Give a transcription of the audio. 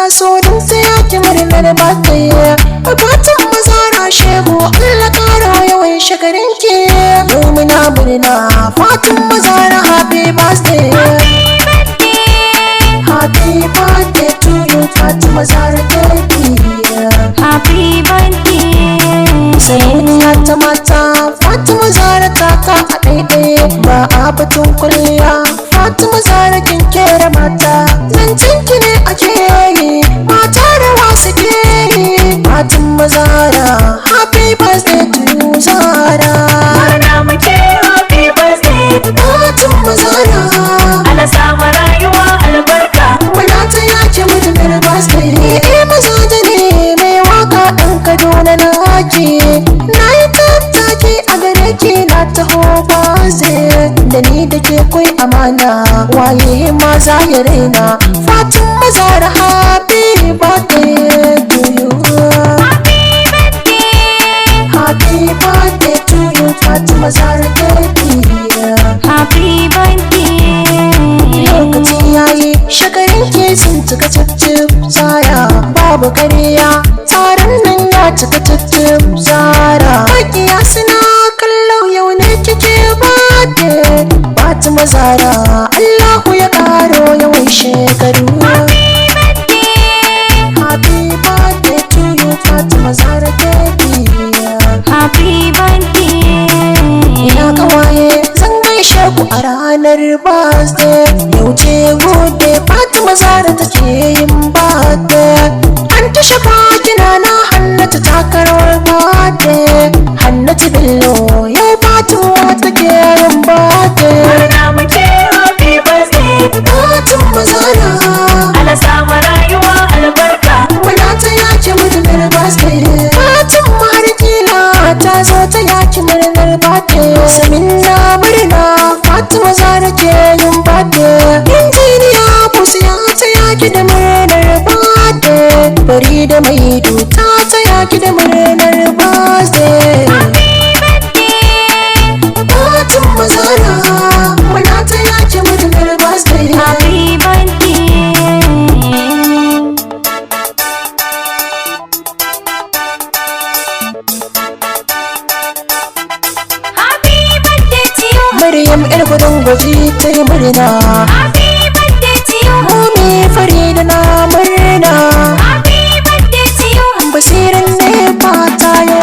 so don taya ki murnar birthday. Fatan mazara shehu Allah kara yawan shekarun ki. Yau muna murna fatan mazara happy birthday. Happy birthday to you Fatima Zahra baby. Happy birthday. Sayaniya ta mata Fatima Zahra ta ka a ɗaiɗaya ba a batun kulliya. Fatima Zahra kin kera mata zancen ki ne ake yi mata rawa suke yi. Fatima Zahra happy birthday to you Zahra. Murna muke happy birthday. Fatima Zahra Allah sama rayuwa albarka. muna ta yake murnar birthday. Maza da ne mai waka ɗan Kaduna na haki. Na yi tattaki a gare ki na taho birthday. Da ni da ke kai amana waye maza ya raina. Fatima Zahra happy birthday to you. Happy birthday to you Fatima Zahra baby. Happy birthday. Lokaci yayi shekarun ke sun cika cip Zahra babu kariya tsarin nan ya cika cip Zahra. Makiya suna kallo yau ne kike bade Fatima Zahra Allahu ya karo yawan shekaru. Happy birthday to you Fatima Zahra baby. Happy birthday. Ina kawaye zan gaishe ku a ranar birthday. Yau ce gobe Fatima Zahra take yin birthday. An tashe kina na Hannatu takarar birthday. Hannatu Bello yau Fatima take yin birthday. Murna muke happy birthday. Fatima Zahra Allah sama rayuwa albarka. muna ta yaki murnar birthday. Fatima har kila ta zo ta yaki murnar birthday. Samina murna Fatima Zahra ke yin birthday. Injiniya Fusiya ta yaki da murnar birthday. Farida Maidu ta yaki da murnar birthday. Fatima Zahra muna ta yaki murnar birthday. Happy birthday. Happy birthday to you. Maryam yar gudun gwaji ta yi murna. Happy birthday to you. Mumi Farida na murna. Happy birthday to you. Basirin ne ba ta yi